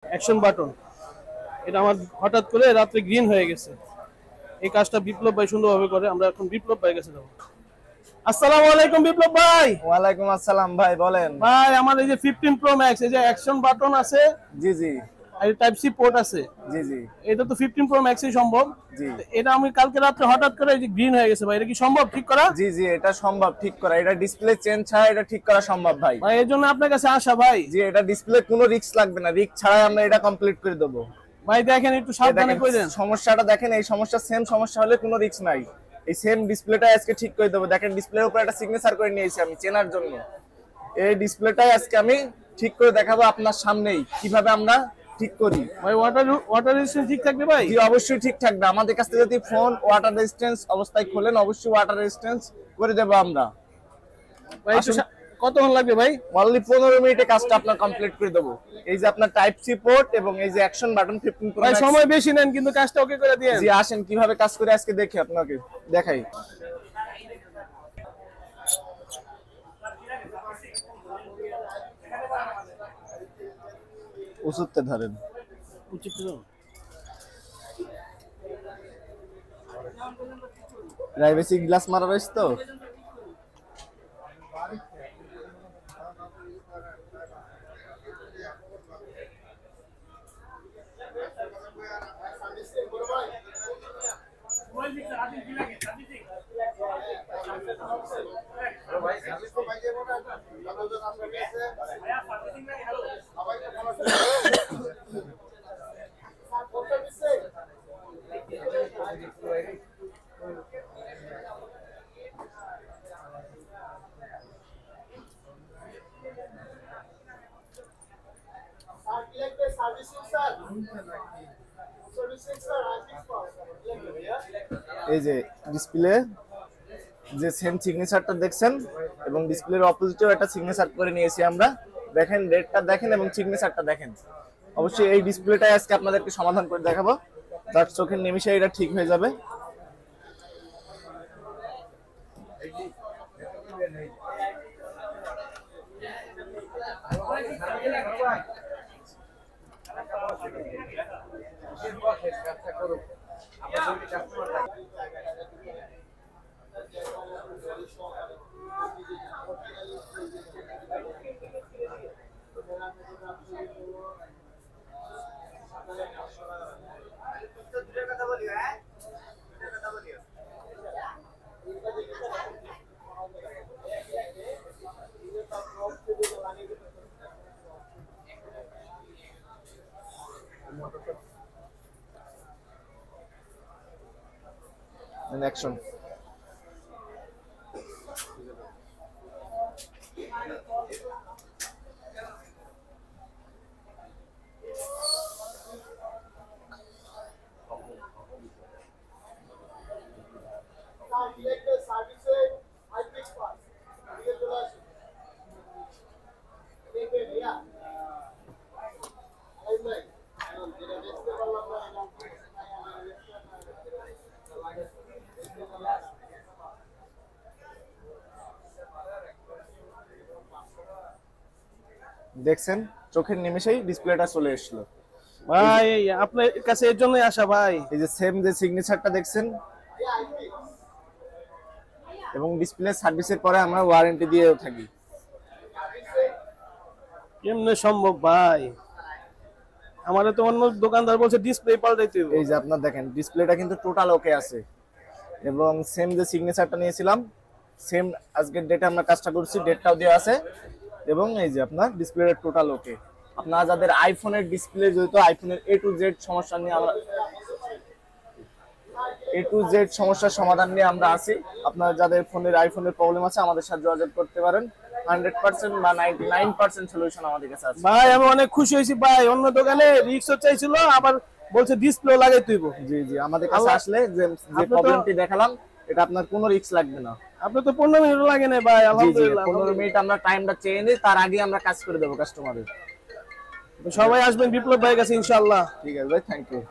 Action button. এটা আমার হঠাৎ করে রাত্রে গ্রিন হয়ে গেছে। এই কাজটা বিপ্লব ভাই সুন্দরভাবে করে। আমরা এখন বিপ্লব ভাই কাছে যাবো। আসসালামু আলাইকুম বিপ্লব ভাই। ওয়ালাইকুম আসসালাম ভাই, বলেন। ভাই আমার এই যে 15 প্রো ম্যাক্স, এই যে অ্যাকশন বাটন আছে, জি জি আর টাইপ সি পোর্ট আছে, জি জি এটা তো 15 প্রো ম্যাক্সই সম্ভব। জি এটা আমি কালকে রাত্রে হঠাৎ করে এই যে গ্রিন হয়ে গেছে ভাই, এটা কি সম্ভব ঠিক করা? জি জি এটা সম্ভব ঠিক করা। এটা ডিসপ্লে চেঞ্জ ছাড়া এটা ঠিক করা সম্ভব ভাই। ভাই এর জন্য আপনার কাছে আসা ভাই। জি, এটা ডিসপ্লে কোনো রিস্ক লাগবে না, রিস্ক ছাড়াই আমরা এটা কমপ্লিট করে দেবো। ভাই দেখেন একটু সাবধানে করে দেন। সমস্যাটা দেখেন, এই সমস্যা সেম সমস্যা হলে কোনো রিস্ক নাই। এই সেম ডিসপ্লেটা আজকে ঠিক করে দেবো। দেখেন ডিসপ্লের উপর একটা সিগনেচার করে নিয়েছি আমি চেনার জন্য। এই ডিসপ্লেটাই আজকে আমি ঠিক করে দেখাবো আপনার সামনেই কিভাবে আমরা ঠিক করি। ভাই ওয়াটার রেজিস্ট্যান্স ঠিক থাকবে ভাই? জি অবশ্যই ঠিক থাকবে। আমাদের কাছ থেকে যদি ফোন ওয়াটার রেজিস্ট্যান্স অবস্থায় খোলেন, অবশ্যই ওয়াটার রেজিস্ট্যান্স করে দেবো আমরা। ভাই কতক্ষণ লাগবে ভাই? অনলি 15 মিনিটে কাজটা আপনার কমপ্লিট করে দেবো। এই যে আপনার টাইপ সি পোর্ট এবং এই যে অ্যাকশন বাটন 15 প্রো ভাই ম্যাক্স। সময় বেশি নেন কিন্তু কাজটা ওকে করে দিয়েন। জি আসেন কিভাবে কাজ করে আজকে দেখি, আপনাকে দেখাই। উঁচুতে ধরেন। প্রাইভেসি গ্লাস মারা রয়েছে তো। এই যে ডিসপ্লে যে সেম সিগনেচারটা দেখছেন এবং ডিসপ্লের অপোজিটেও একটা সিগনেচার করে নিয়েছি আমরা। দেখেন রেডটা দেখেন এবং সিগনেচারটা দেখেন। অবশ্যই এই ডিসপ্লেটাই আজকে আপনাদেরকে সমাধান করে দেখাবো, তার চোখের নিমিষে এটা ঠিক হয়ে যাবে। অ্যাকশন দেখছেন, চোখের নিমেষেই ডিসপ্লেটা চলে এসেছিল। ভাই আপনার কাছে এর জন্যই আসা ভাই। এই যে সেম যে সিগনেচারটা দেখছেন এবং ডিসপ্লে সার্ভিসের পরে আমরা ওয়ারেন্টি দিয়েও থাকি। কেমনে সম্ভব ভাই? আমাদের তো অন্য দোকানদার বলছে ডিসপ্লে পাল্টাইতে হবে। এই যে আপনার দেখেন ডিসপ্লেটা কিন্তু টোটাল ওকে আছে এবং সেম যে সিগনেচারটা নিয়েছিলাম সেম আজকের ডেটে আমরা কাজটা করছি, ডেটটাও দেওয়া আছে এবং এই যে আপনার ডিসপ্লেটা টোটাল ওকে। আপনারা যাদের আইফোনের ডিসপ্লে যেহেতু আইফোনের A to Z সমস্যা নিয়ে আমরা A to Z সমস্যার সমাধান নিয়ে আমরা আছি। আপনারা যাদের ফোনের আইফোনের প্রবলেম আছে আমাদের সাথে যোগাযোগ করতে পারেন। 100% বা 99% সলিউশন আমাদের কাছে আছে। ভাই আমি অনেক খুশি হয়েছি ভাই। অন্য দোকানে রিক্সও চাইছিল, আবার বলছে ডিসপ্লে লাগাইতে হইব। জি জি আমাদের কাছে আসলে যে প্রবলেমটি দেখালাম এটা আপনার কোনো রিস্ক লাগবে না। আপনি তো 15 মিনিট লাগে না ভাই। আলহামদুলিল্লাহ 15 মিনিট আমরা টাইমটা চেয়ে নিই, তার আগে আমরা কাজ করে দেবো কাস্টমারের। সবাই আসবেন বিপ্লব ভাইয়ের কাছে ইনশাআল্লাহ। ঠিক আছে ভাই, থ্যাংক ইউ।